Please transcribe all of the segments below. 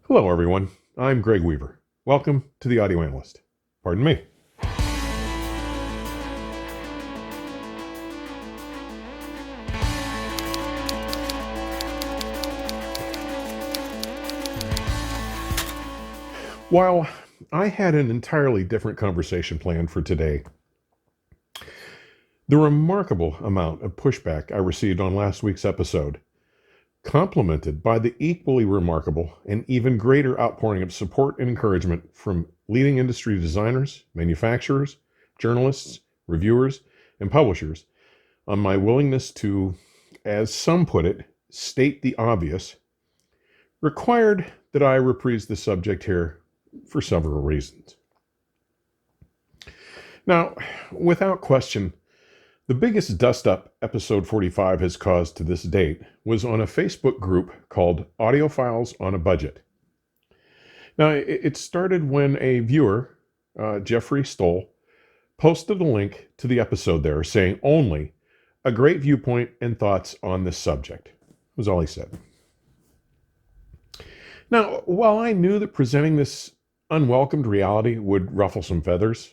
Hello, everyone. I'm Greg Weaver. Welcome to the Audio Analyst. Pardon me. While I had an entirely different conversation planned for today, the remarkable amount of pushback I received on last week's episode, complemented by the equally remarkable and even greater outpouring of support and encouragement from leading industry designers, manufacturers, journalists, reviewers, and publishers on my willingness to, as some put it, state the obvious, required that I reprise the subject here for several reasons. Now, without question, the biggest dust-up episode 45 has caused to this date was on a Facebook group called Audiophiles on a Budget. Now, it started when a viewer, Jeffrey Stoll, posted a link to the episode there saying only a great viewpoint and thoughts on this subject. Was all he said. Now, while I knew that presenting this unwelcomed reality would ruffle some feathers,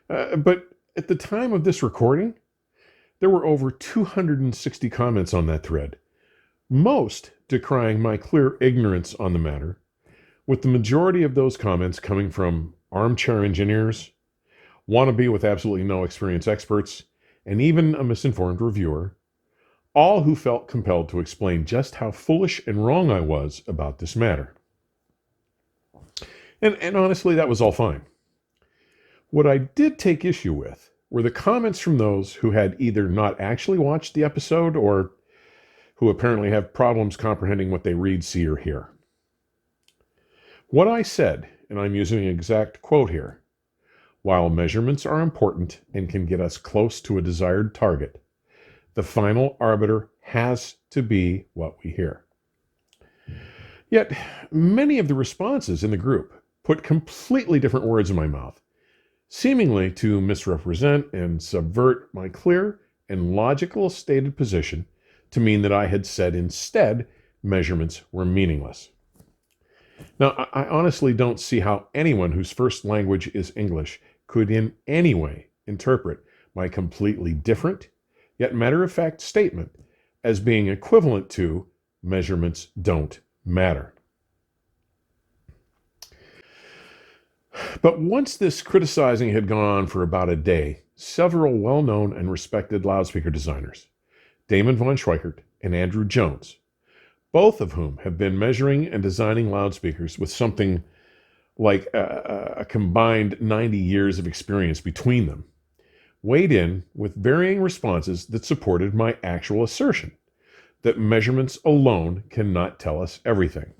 but at the time of this recording, there were over 260 comments on that thread, most decrying my clear ignorance on the matter, with the majority of those comments coming from armchair engineers, wannabe with absolutely no experience experts, and even a misinformed reviewer, all who felt compelled to explain just how foolish and wrong I was about this matter. And honestly, that was all fine. What I did take issue with were the comments from those who had either not actually watched the episode or who apparently have problems comprehending what they read, see, or hear. What I said, and I'm using an exact quote here, while measurements are important and can get us close to a desired target, the final arbiter has to be what we hear. Yet, many of the responses in the group put completely different words in my mouth, seemingly to misrepresent and subvert my clear and logical stated position to mean that I had said instead measurements were meaningless. Now, I honestly don't see how anyone whose first language is English could in any way interpret my completely different, yet matter-of-fact statement as being equivalent to measurements don't matter. But once this criticizing had gone on for about a day, several well-known and respected loudspeaker designers, Damon von Schweikert and Andrew Jones, both of whom have been measuring and designing loudspeakers with something like a combined 90 years of experience between them, weighed in with varying responses that supported my actual assertion that measurements alone cannot tell us everything.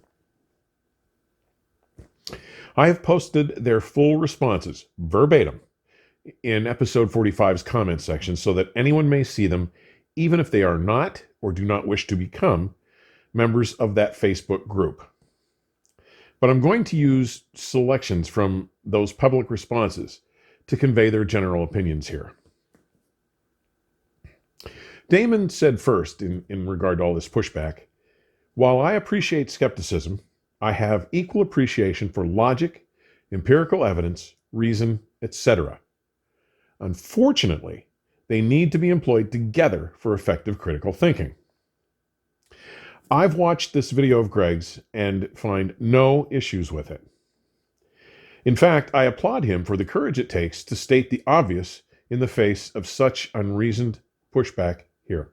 I have posted their full responses, verbatim, in episode 45's comment section so that anyone may see them, even if they are not or do not wish to become members of that Facebook group. But I'm going to use selections from those public responses to convey their general opinions here. Damon said first, in regard to all this pushback, while I appreciate skepticism, I have equal appreciation for logic, empirical evidence, reason, etc. Unfortunately, they need to be employed together for effective critical thinking. I've watched this video of Greg's and find no issues with it. In fact, I applaud him for the courage it takes to state the obvious in the face of such unreasoned pushback here.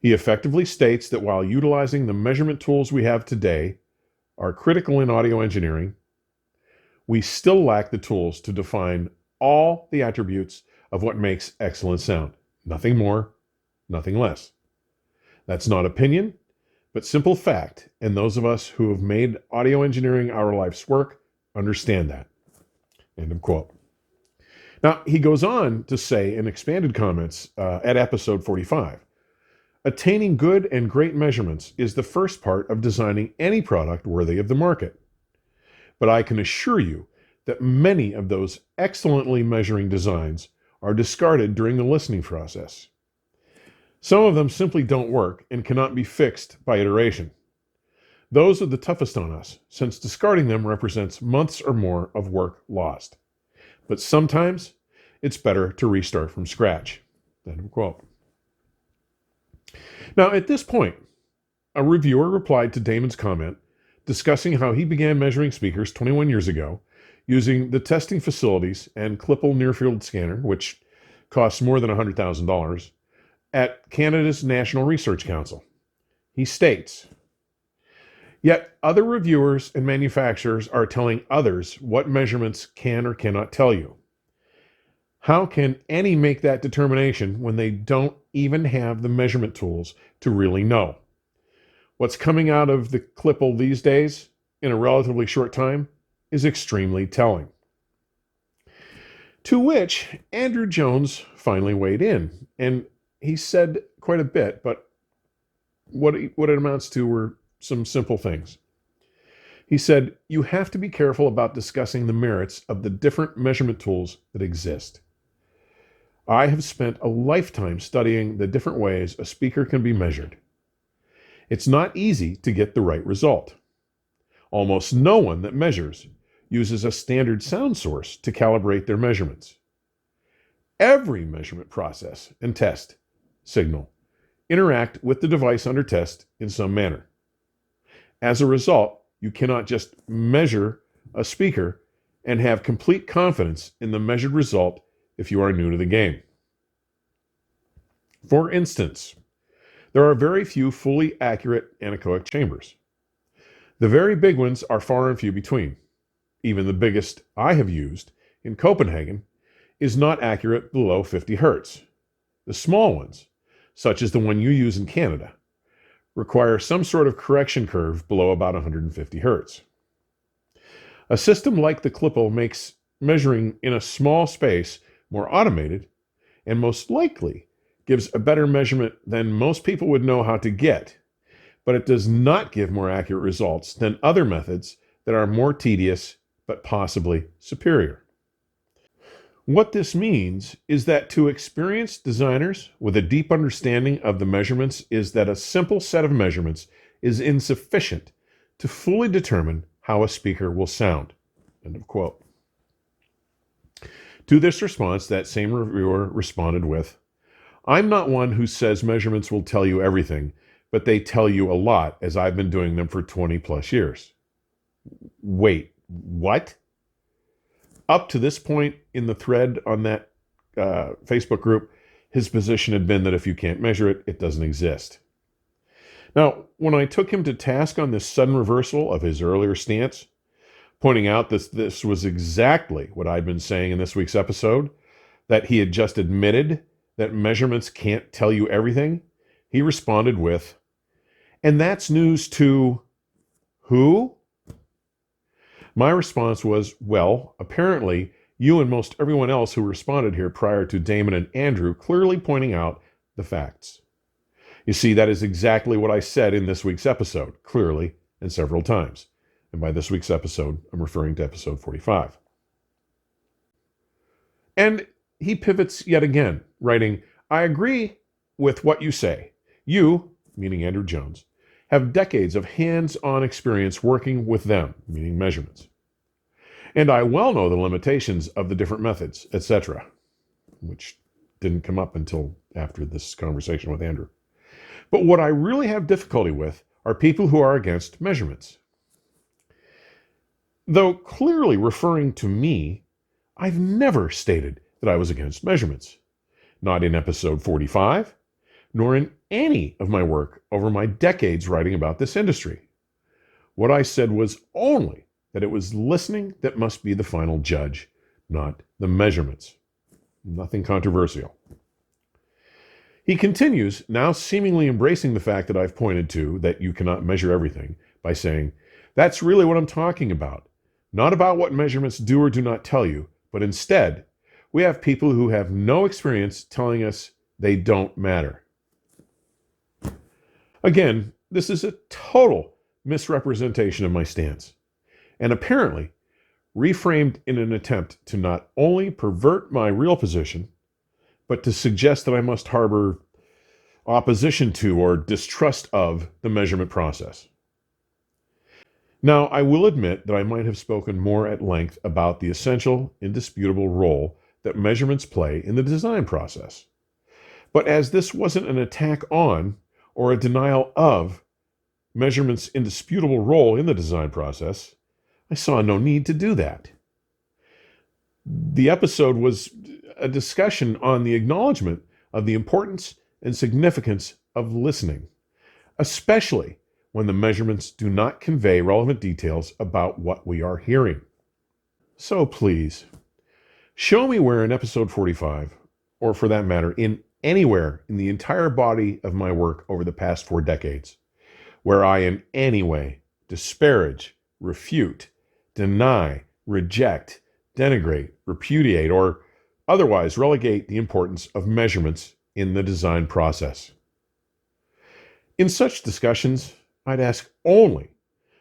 He effectively states that while utilizing the measurement tools we have today are critical in audio engineering, we still lack the tools to define all the attributes of what makes excellent sound. Nothing more, nothing less. That's not opinion, but simple fact, and those of us who have made audio engineering our life's work understand that. End of quote. Now, he goes on to say in expanded comments at episode 45, attaining good and great measurements is the first part of designing any product worthy of the market. But I can assure you that many of those excellently measuring designs are discarded during the listening process. Some of them simply don't work and cannot be fixed by iteration. Those are the toughest on us, since discarding them represents months or more of work lost. But sometimes it's better to restart from scratch. End of quote. Now, at this point, a reviewer replied to Damon's comment discussing how he began measuring speakers 21 years ago using the testing facilities and Klippel near-field scanner, which costs more than $100,000, at Canada's National Research Council. He states, "Yet other reviewers and manufacturers are telling others what measurements can or cannot tell you. How can any make that determination when they don't even have the measurement tools to really know? What's coming out of the Klippel these days, in a relatively short time, is extremely telling." To which Andrew Jones finally weighed in, and he said quite a bit, but what it amounts to were some simple things. He said, "You have to be careful about discussing the merits of the different measurement tools that exist. I have spent a lifetime studying the different ways a speaker can be measured. It's not easy to get the right result. Almost no one that measures uses a standard sound source to calibrate their measurements. Every measurement process and test signal interact with the device under test in some manner. As a result, you cannot just measure a speaker and have complete confidence in the measured result if you are new to the game. For instance, there are very few fully accurate anechoic chambers. The very big ones are far and few between. Even the biggest I have used in Copenhagen is not accurate below 50 Hertz. The small ones, such as the one you use in Canada, require some sort of correction curve below about 150 Hertz. A system like the Klippel makes measuring in a small space more automated and most likely gives a better measurement than most people would know how to get, but it does not give more accurate results than other methods that are more tedious but possibly superior. What this means is that to experienced designers with a deep understanding of the measurements is that a simple set of measurements is insufficient to fully determine how a speaker will sound." End of quote. To this response, that same reviewer responded with, "I'm not one who says measurements will tell you everything, but they tell you a lot as I've been doing them for 20 plus years." Wait, what? Up to this point in the thread on that Facebook group, his position had been that if you can't measure it, it doesn't exist. Now, when I took him to task on this sudden reversal of his earlier stance, pointing out that this was exactly what I'd been saying in this week's episode, that he had just admitted that measurements can't tell you everything, he responded with, "And that's news to who?" My response was, well, apparently you and most everyone else who responded here prior to Damon and Andrew clearly pointing out the facts. You see, that is exactly what I said in this week's episode, clearly and several times. And by this week's episode, I'm referring to episode 45. And he pivots yet again, writing, "I agree with what you say. You," meaning Andrew Jones, "have decades of hands-on experience working with them," meaning measurements. "And I well know the limitations of the different methods, etc." Which didn't come up until after this conversation with Andrew. "But what I really have difficulty with are people who are against measurements." Though clearly referring to me, I've never stated that I was against measurements. Not in episode 45, nor in any of my work over my decades writing about this industry. What I said was only that it was listening that must be the final judge, not the measurements. Nothing controversial. He continues, now seemingly embracing the fact that I've pointed to that you cannot measure everything, by saying, "That's really what I'm talking about. Not about what measurements do or do not tell you, but instead, we have people who have no experience telling us they don't matter." Again, this is a total misrepresentation of my stance, and apparently reframed in an attempt to not only pervert my real position, but to suggest that I must harbor opposition to, or distrust of the measurement process. Now, I will admit that I might have spoken more at length about the essential, indisputable role that measurements play in the design process. But as this wasn't an attack on or a denial of measurement's indisputable role in the design process, I saw no need to do that. The episode was a discussion on the acknowledgement of the importance and significance of listening, especially when the measurements do not convey relevant details about what we are hearing. So please, show me where in episode 45, or for that matter, anywhere in the entire body of my work over the past 4 decades, where I in any way disparage, refute, deny, reject, denigrate, repudiate, or otherwise relegate the importance of measurements in the design process. In such discussions, I'd ask only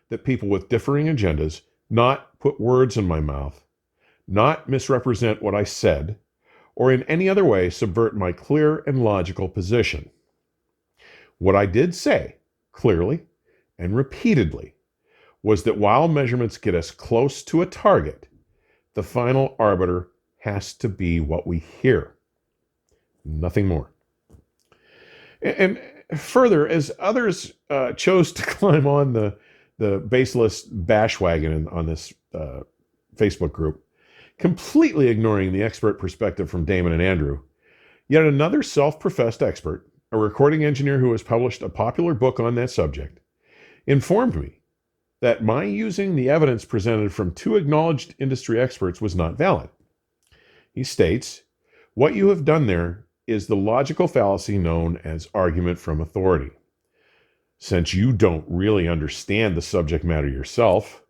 that people with differing agendas not put words in my mouth, not misrepresent what I said, or in any other way subvert my clear and logical position. What I did say, clearly and repeatedly, was that while measurements get us close to a target, the final arbiter has to be what we hear. Nothing more. And further, as others chose to climb on the baseless bash wagon on this Facebook group, completely ignoring the expert perspective from Damon and Andrew, yet another self-professed expert, a recording engineer who has published a popular book on that subject, informed me that my using the evidence presented from 2 acknowledged industry experts was not valid. He states, "What you have done there is the logical fallacy known as argument from authority. Since you don't really understand the subject matter yourself,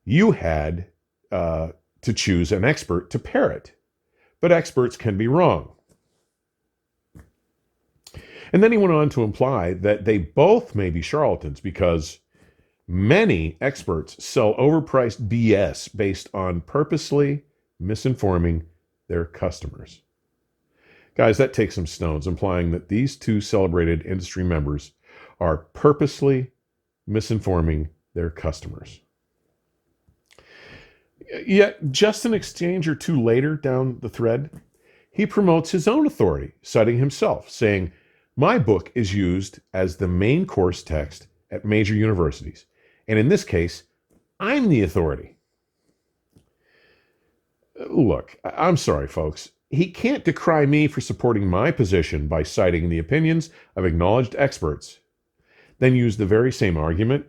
you had to choose an expert to pair it. But experts can be wrong." And then he went on to imply that they both may be charlatans because many experts sell overpriced BS based on purposely misinforming their customers. Guys, that takes some stones, implying that these 2 celebrated industry members are purposely misinforming their customers. Yet, just an exchange or 2 later down the thread, he promotes his own authority, citing himself, saying, "My book is used as the main course text at major universities, and in this case, I'm the authority." Look, I'm sorry, folks. He can't decry me for supporting my position by citing the opinions of acknowledged experts, then use the very same argument,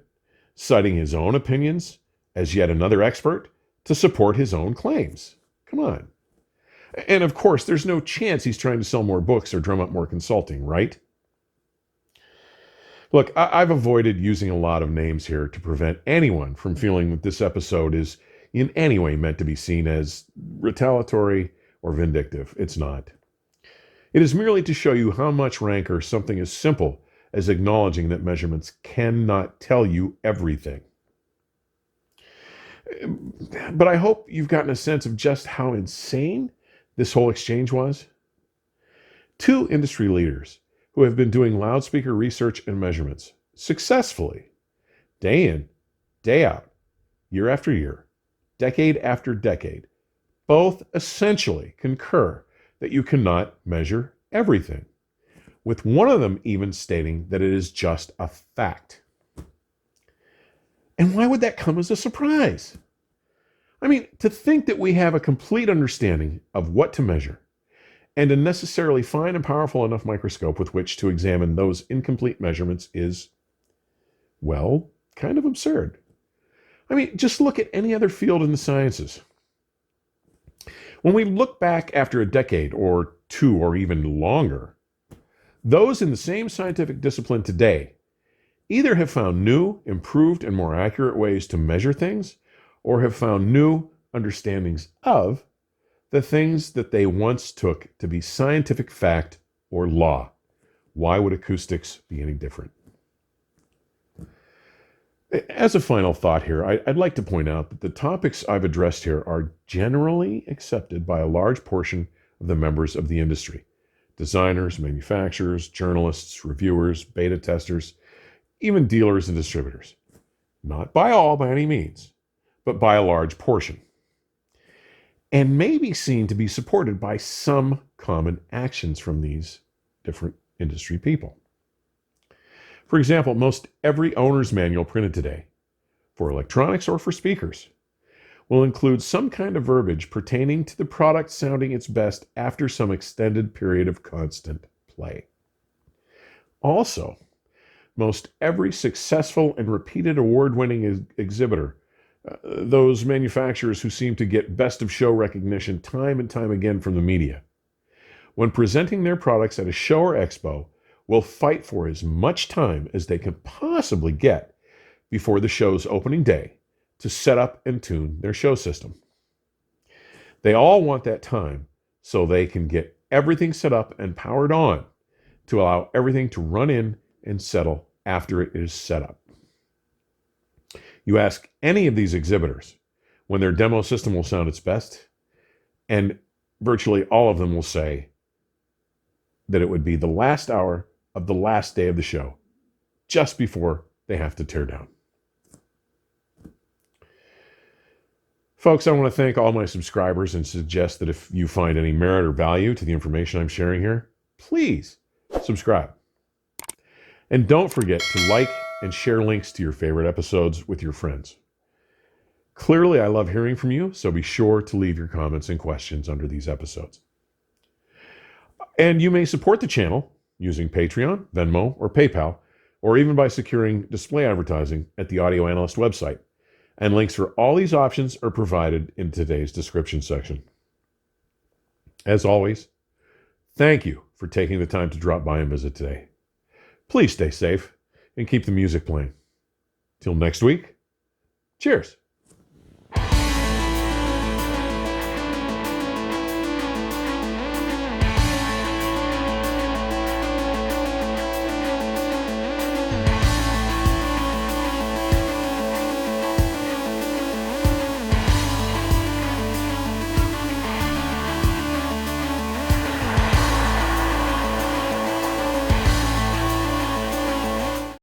citing his own opinions as yet another expert, to support his own claims. Come on. And of course, there's no chance he's trying to sell more books or drum up more consulting, right? Look, I've avoided using a lot of names here to prevent anyone from feeling that this episode is in any way meant to be seen as retaliatory or vindictive. It's not. It is merely to show you how much rancor something as simple as acknowledging that measurements cannot tell you everything. But I hope you've gotten a sense of just how insane this whole exchange was. 2 industry leaders who have been doing loudspeaker research and measurements successfully, day in, day out, year after year, decade after decade, both essentially concur that you cannot measure everything, with one of them even stating that it is just a fact. And why would that come as a surprise? I mean, to think that we have a complete understanding of what to measure and a necessarily fine and powerful enough microscope with which to examine those incomplete measurements is, well, kind of absurd. I mean, just look at any other field in the sciences. When we look back after a decade or 2 or even longer, those in the same scientific discipline today either have found new, improved, and more accurate ways to measure things, or have found new understandings of the things that they once took to be scientific fact or law. Why would acoustics be any different? As a final thought here, I'd like to point out that the topics I've addressed here are generally accepted by a large portion of the members of the industry, designers, manufacturers, journalists, reviewers, beta testers, even dealers and distributors. Not by all by any means, but by a large portion. And may be seen to be supported by some common actions from these different industry people. For example, most every owner's manual printed today, for electronics or for speakers, will include some kind of verbiage pertaining to the product sounding its best after some extended period of constant play. Also, most every successful and repeated award-winning exhibitor, those manufacturers who seem to get best of show recognition time and time again from the media, when presenting their products at a show or expo, will fight for as much time as they can possibly get before the show's opening day to set up and tune their show system. They all want that time so they can get everything set up and powered on to allow everything to run in and settle after it is set up. You ask any of these exhibitors when their demo system will sound its best, and virtually all of them will say that it would be the last hour of the last day of the show, just before they have to tear down. Folks, I want to thank all my subscribers and suggest that if you find any merit or value to the information I'm sharing here, please subscribe. And don't forget to like and share links to your favorite episodes with your friends. Clearly, I love hearing from you, so be sure to leave your comments and questions under these episodes. And you may support the channel using Patreon, Venmo, or PayPal, or even by securing display advertising at the Audio Analyst website. And links for all these options are provided in today's description section. As always, thank you for taking the time to drop by and visit today. Please stay safe and keep the music playing. Till next week, cheers.